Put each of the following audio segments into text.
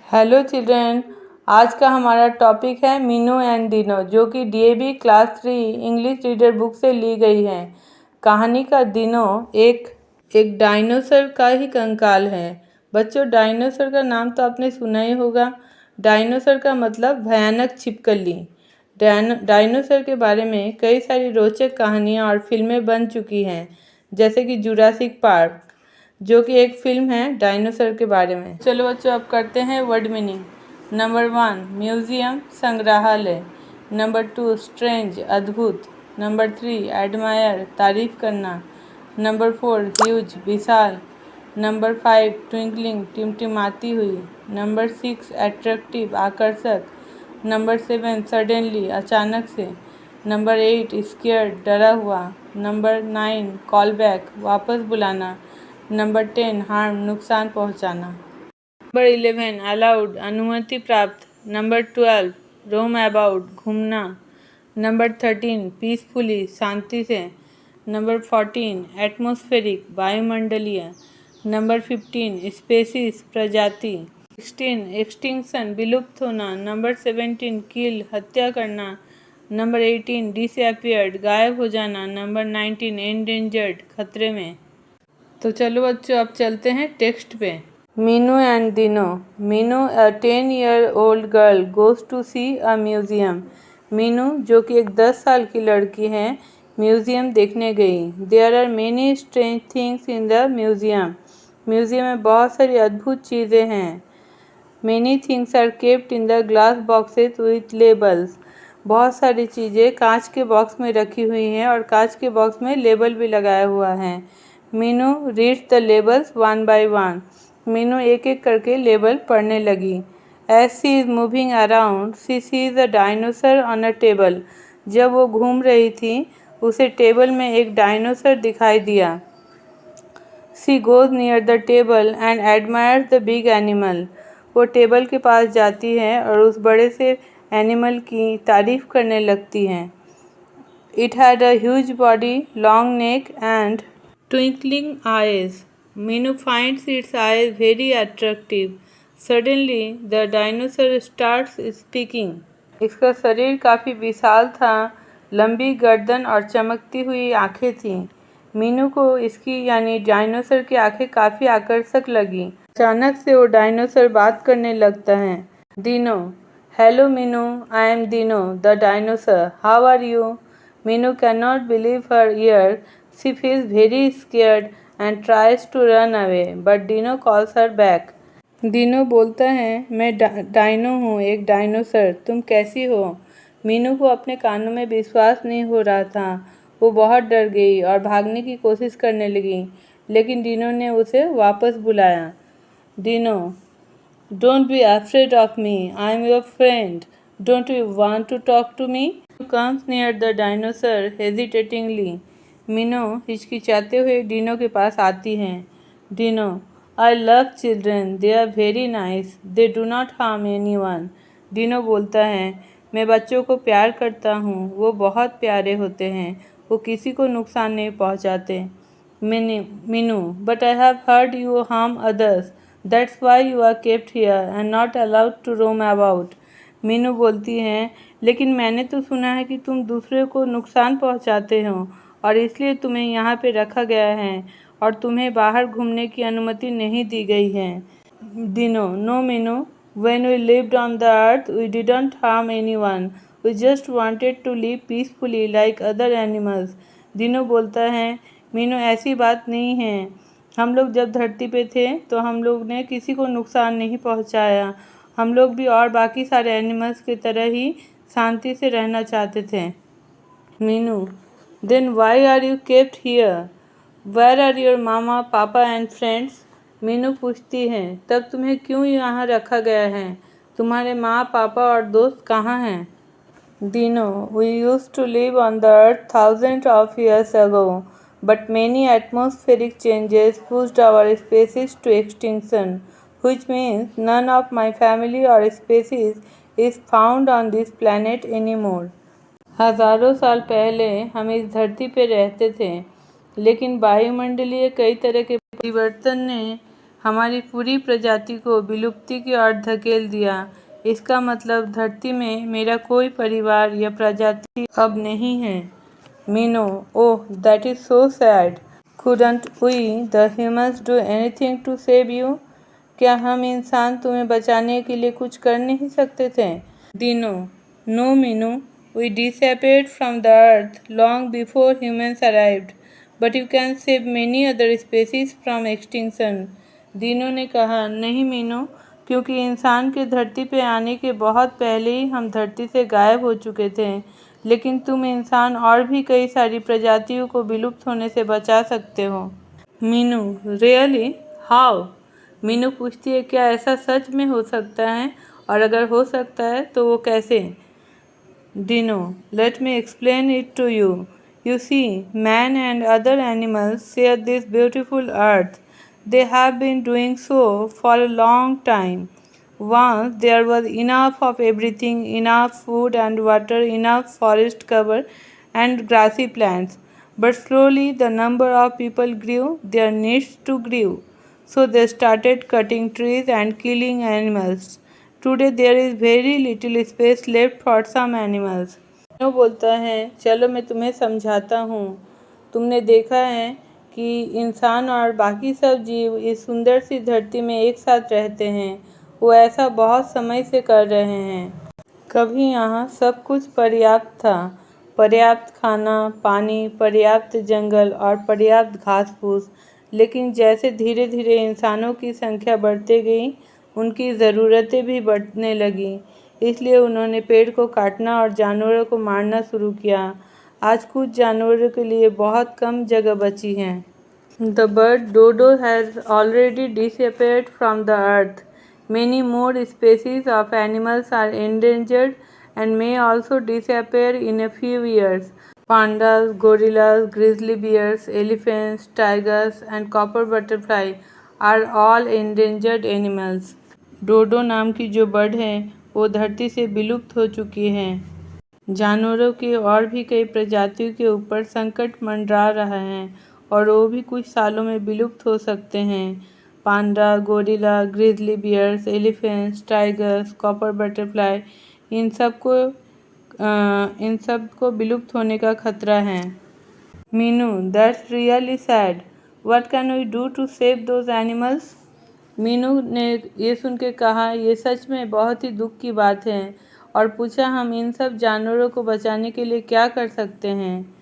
Hello children. आज का हमारा टॉपिक है मीनू एंड दिनो, जो कि DAV class 3 English reader book से ली गई है। कहानी का दिनो एक डायनासोर का ही कंकाल है। बच्चों, डायनासोर का नाम तो आपने सुना ही होगा। डायनासोर का मतलब भयानक छिपकली। डायनासोर के बारे में कई सारी रोचक कहानियाँ और फिल्में बन चुकी हैं, जैसे कि जुरासिक पार्क, जो कि एक फिल्म है डायनासोर के बारे में। चलो बच्चों, अब करते हैं वर्ड मीनिंग। नंबर 1 म्यूजियम, संग्रहालय। नंबर 2 स्ट्रेंज, अद्भुत। नंबर 3 एडमायर, तारीफ करना। नंबर 4 ह्यूज, विशाल। नंबर 5 ट्विंकलिंग, टिमटिमाती हुई। नंबर 6 एट्रैक्टिव, आकर्षक। नंबर 7 सडनली, अचानक से। नंबर 8 स्केयर्ड, डरा हुआ। नंबर 9 कॉल बैक, वापस बुलाना। नंबर 10 हार्म, नुकसान पहुंचाना। नंबर 11 अलाउड, अनुमति प्राप्त। नंबर 12 रोम अबाउट, घूमना। नंबर 13 पीसफुली, शांति से। नंबर 14 एटमॉस्फेरिक, वायुमंडलीय। नंबर 15 स्पेसीज, प्रजाति। 16 एक्सटिंक्शन, विलुप्त होना। नंबर 17 किल, हत्या करना। नंबर 18 डिसअपियर्ड, गायब हो जाना। नंबर 19 एंडेंजर्ड, खतरे में। तो चलो बच्चों, अब चलते हैं टेक्स्ट पे। Meenu and Dino. Meenu, a 10-year-old girl, goes to see a museum. Meenu, जो कि एक 10 साल की लड़की है, म्यूजियम देखने गई। There are many strange things in the museum. Museum में बहुत सारी अद्भुत चीज़ें हैं। Many things are kept in the glass boxes with labels. बहुत सारी चीज़ें कांच के बॉक्स में रखी हुई हैं और कांच के बॉक्स में लेबल भी लगाया हुआ है। Meenu reads the labels one by one. Meenu एक एक करके लेबल पढ़ने लगी। As she is moving around she sees a dinosaur on a table. जब वो घूम रही थी, उसे टेबल में एक डायनासोर दिखाई दिया। She goes near the table and admires the big animal. वो टेबल के पास जाती है और उस बड़े से एनिमल की तारीफ करने लगती हैं। It had a huge body, long neck and twinkling eyes. Minu finds its eyes very attractive. Suddenly, the dinosaur starts speaking. इसका शरीर काफ़ी विशाल था, लंबी गर्दन और चमकती हुई आँखें थीं। मीनू को इसकी यानी डायनासोर की आँखें काफ़ी आकर्षक लगी। अचानक से वो डायनासोर बात करने लगता है। Dino, hello Meenu, I am Dino the dinosaur, how are you? Meenu can not believe her ear. She feels very scared and tries to run away, but Dino calls her back. Dino बोलता है, मैं Dyno हूँ, एक dinosaur, तुम कैसी हो? मीनू को अपने कानों में विश्वास नहीं हो रहा था। वो बहुत डर गई और भागने की कोशिश करने लगी, लेकिन डिनो ने उसे वापस बुलाया। Dino, don't be afraid of me, I am your friend, don't you want to talk to me? Comes near the dinosaur hesitatingly. Meenu हिचकिचाते हुए डिनो के पास आती हैं। Dino, I love children, they are very nice, they do not harm anyone. Dino बोलता है, मैं बच्चों को प्यार करता हूँ, वो बहुत प्यारे होते हैं, वो किसी को नुकसान नहीं पहुँचाते। Meenu, but I have heard you harm others, that's why you are kept here and not allowed to roam about. Meenu बोलती हैं, लेकिन मैंने तो सुना है कि तुम दूसरे को नुकसान पहुँचाते हो और इसलिए तुम्हें यहाँ पे रखा गया है और तुम्हें बाहर घूमने की अनुमति नहीं दी गई है। Dino, no Meenu, when we lived on the earth we didn't harm anyone, we just wanted to live peacefully like other animals. दिनो बोलता है, मीनू ऐसी बात नहीं है, हम लोग जब धरती पे थे तो हम लोग ने किसी को नुकसान नहीं पहुंचाया, हम लोग भी और बाकी सारे एनिमल्स की तरह ही शांति से रहना चाहते थे। Meenu, Then why are you kept here? Where are your mama, papa and friends? Meenu पूछती है, तब तुम्हें क्यों यहाँ रखा गया है? तुम्हारे माँ, पापा और दोस्त कहाँ हैं? Dino, we used to live on the earth thousands of years ago, but many atmospheric changes pushed our species to extinction, which means none of my family or species is found on this planet anymore. हजारों साल पहले हम इस धरती पर रहते थे, लेकिन वायुमंडलीय कई तरह के परिवर्तन ने हमारी पूरी प्रजाति को विलुप्ति की ओर धकेल दिया। इसका मतलब धरती में मेरा कोई परिवार या प्रजाति अब नहीं है। Meenu, oh that is so sad. Couldn't we the humans do anything to save you? क्या हम इंसान तुम्हें बचाने के लिए कुछ कर नहीं सकते थे? Dino, no Meenu, we disappeared from the earth long before humans arrived, but you can save many other species from extinction. दीनो ने कहा, नहीं मीनू, क्योंकि इंसान के धरती पे आने के बहुत पहले ही हम धरती से गायब हो चुके थे, लेकिन तुम इंसान और भी कई सारी प्रजातियों को विलुप्त होने से बचा सकते हो। मीनू, रियली? हाउ? मीनू पूछती है, क्या ऐसा सच में हो सकता है, और अगर हो सकता है तो वो कैसे? Dino, let me explain it to you. You see, man and other animals share this beautiful earth. They have been doing so for a long time. Once there was enough of everything, enough food and water, enough forest cover and grassy plants. But slowly the number of people grew, their needs too grew. So they started cutting trees and killing animals. Today there is very little space left for some animals. Meenu बोलता है, चलो मैं तुम्हें समझाता हूँ। तुमने देखा है कि इंसान और बाकी सब जीव इस सुंदर सी धरती में एक साथ रहते हैं। वो ऐसा बहुत समय से कर रहे हैं। कभी यहाँ सब कुछ पर्याप्त था, पर्याप्त खाना, पानी, पर्याप्त जंगल और पर्याप्त घास फूस। लेकिन जैसे धीरे धीरे इंसानों की संख्या बढ़ती गई, उनकी ज़रूरतें भी बढ़ने लगी। इसलिए उन्होंने पेड़ को काटना और जानवरों को मारना शुरू किया। आज कुछ जानवरों के लिए बहुत कम जगह बची है। The bird dodo has already disappeared from the earth. Many more species of animals are endangered and may also disappear in a few years. Pandas, gorillas, grizzly bears, elephants, tigers, and copper butterfly are all endangered animals. डोडो नाम की जो bird है वो धरती से विलुप्त हो चुकी है। जानवरों की और भी कई प्रजातियों के ऊपर संकट मंडरा रहा है और वो भी कुछ सालों में विलुप्त हो सकते हैं। Panda, gorilla, grizzly bears, elephants, tigers, copper butterfly, इन सब को विलुप्त होने का खतरा है। Meenu, that's really sad. What can we do to save those animals? Meenu ने ये सुन के कहा, ये सच में बहुत ही दुख की बात है, और पूछा, हम इन सब जानवरों को बचाने के लिए क्या कर सकते हैं?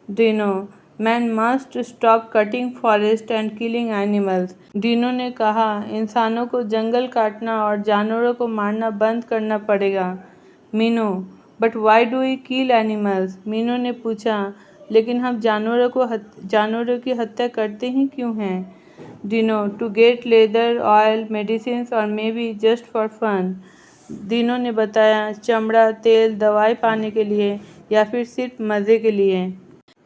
Dino, man must stop cutting forest and killing animals. Dino ने कहा, इंसानों को जंगल काटना और जानवरों को मारना बंद करना पड़ेगा। Meenu, but why do we kill animals? Meenu ने पूछा, लेकिन हम जानवरों की हत्या करते ही क्यों हैं? Dino, to get leather, oil, medicines और maybe just for fun. Dino ने बताया, चमड़ा, तेल, दवाई पाने के लिए या फिर सिर्फ मज़े के लिए।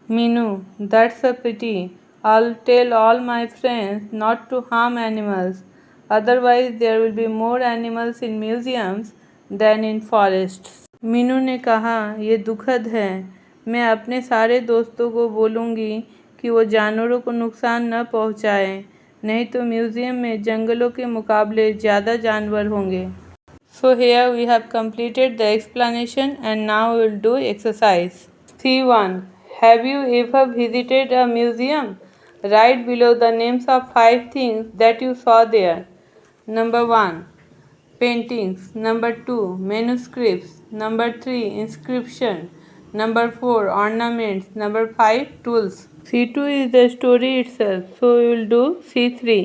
Meenu, that's a pity. I'll tell all my friends not to harm animals. Otherwise there will be more animals in museums than in forests. Meenu ने कहा, ये दुखद है। मैं अपने सारे दोस्तों को बोलूँगी कि वो जानवरों को नुकसान न पहुँचाएं, नहीं तो म्यूज़ियम में जंगलों के मुकाबले ज़्यादा जानवर होंगे। So here we have completed the explanation and now we will do exercise. C1. Have you ever visited a museum? Write below the names of 5 things that you saw there. Number 1. Paintings. Number 2. Manuscripts. Number 3. Inscription. Number 4. Ornaments. Number 5. Tools. C2 is the story itself, so we will do C3.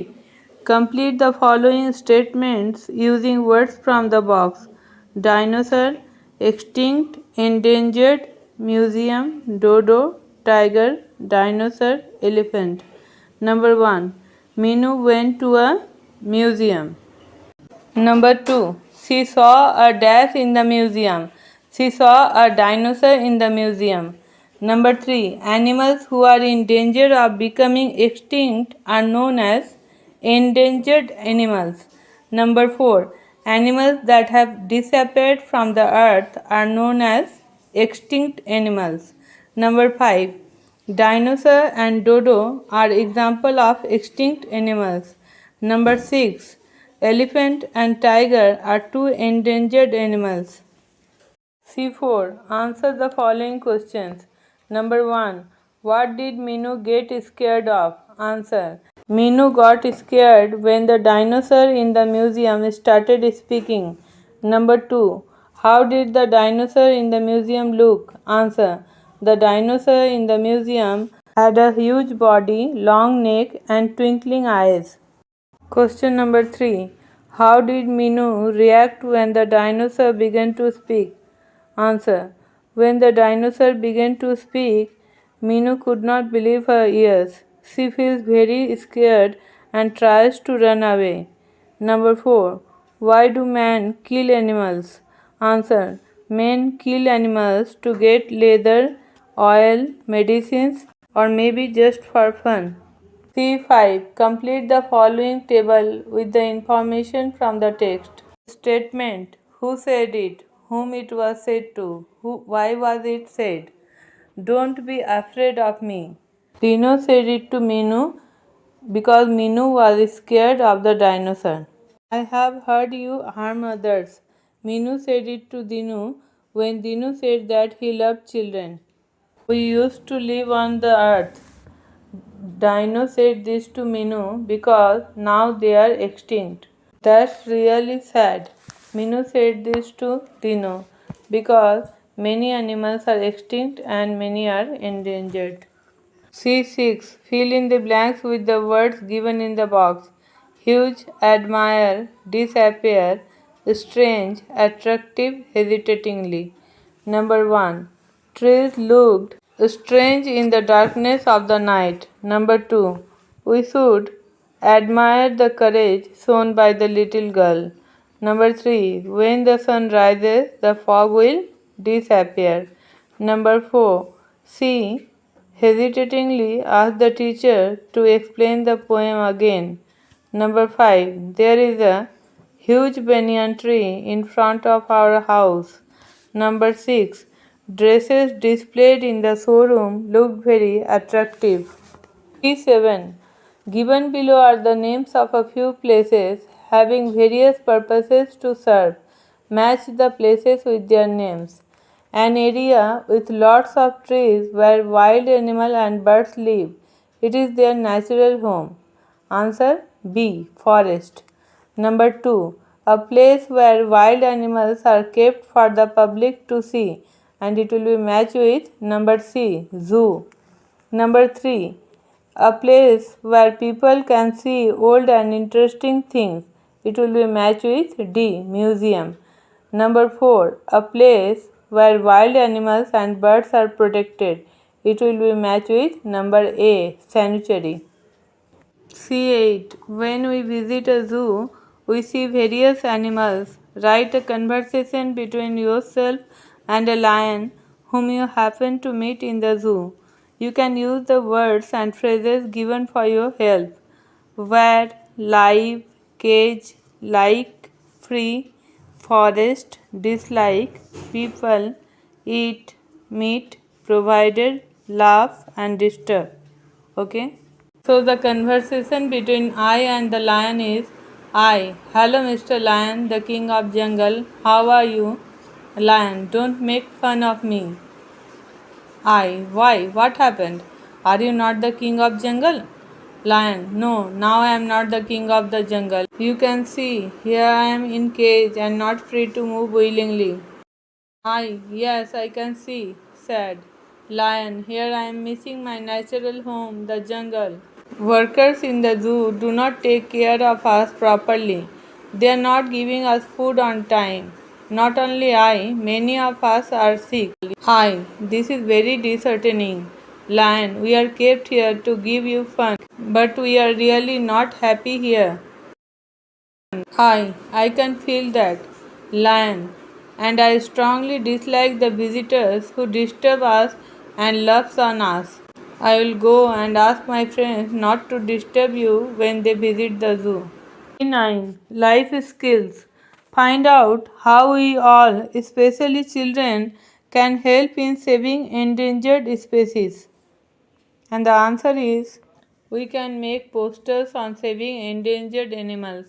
Complete the following statements using words from the box. Dinosaur, extinct, endangered, museum, dodo, tiger, dinosaur, elephant. Number 1. Meenu went to a museum. Number 2. She saw a dash in the museum. She saw a dinosaur in the museum. Number 3. Animals who are in danger of becoming extinct are known as endangered animals. Number 4. Animals that have disappeared from the earth are known as extinct animals. Number 5. Dinosaur and dodo are example of extinct animals. Number 6. Elephant and tiger are two endangered animals. C4. Answer the following questions. Number 1. What did Minu get scared of? Answer. Minu got scared when the dinosaur in the museum started speaking. Number 2. How did the dinosaur in the museum look? Answer. The dinosaur in the museum had a huge body, long neck, and twinkling eyes. Question number 3. How did Minu react when the dinosaur began to speak? Answer. When the dinosaur began to speak, Minu could not believe her ears. She feels very scared and tries to run away. Number 4. Why do men kill animals? Answer. Men kill animals to get leather, oil, medicines, or maybe just for fun. C5. Complete the following table with the information from the text. Statement. Who said it? Whom it was said to? Why was it said? Don't be afraid of me. Dino said it to Minu because Minu was scared of the dinosaur. I have heard you harm others. Minu said it to Dinu when Dinu said that he loved children. We used to live on the earth. Dino said this to Minu because now they are extinct. That's really sad. Minu said this to Dino because many animals are extinct and many are endangered. C6. Fill in the blanks with the words given in the box. Huge, admire, disappear, strange, attractive, hesitatingly. Number 1. Trees looked strange in the darkness of the night. Number 2. We should admire the courage shown by the little girl. Number 3. When the sun rises, the fog will disappear. Number 4. She hesitatingly asked the teacher to explain the poem again. Number 5. There is a huge banyan tree in front of our house. Number 6. Dresses displayed in the showroom looked very attractive. C7. Given below are the names of a few places having various purposes to serve. Match the places with their names. An area with lots of trees where wild animals and birds live. It is their natural home. Answer B. Forest. Number 2. A place where wild animals are kept for the public to see, and it will be matched with number C. Zoo. Number 3. A place where people can see old and interesting things. It will be matched with D. Museum. Number 4. A place where wild animals and birds are protected. It will be matched with number A. Sanctuary. C8. When we visit a zoo, we see various animals. Write a conversation between yourself and a lion whom you happen to meet in the zoo. You can use the words and phrases given for your help. Where, live, cage, like, free, forest, dislike, people, eat, meet, provided, laugh, and disturb. Okay? So the conversation between I and the lion is I. Hello, Mr. Lion, the king of jungle. How are you? Lion, don't make fun of me. I. Why? What happened? Are you not the king of jungle? Lion. No, now I am not the king of the jungle. You can see, here I am in cage and not free to move willingly. I. Yes, I can see. Said. Lion. Here I am missing my natural home, the jungle. Workers in the zoo do not take care of us properly. They are not giving us food on time. Not only I, many of us are sick. Hi, this is very disheartening. Lion, we are kept here to give you fun, but we are really not happy here. I can feel that. Lion, and I strongly dislike the visitors who disturb us and laughs on us. I will go and ask my friends not to disturb you when they visit the zoo. 9. Life skills. Find out how we all, especially children, can help in saving endangered species. And the answer is We can make posters on saving endangered animals.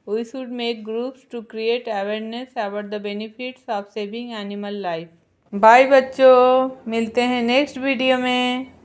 We should make groups to create awareness about the benefits of saving animal life. Bye बच्चों, मिलते हैं next video में।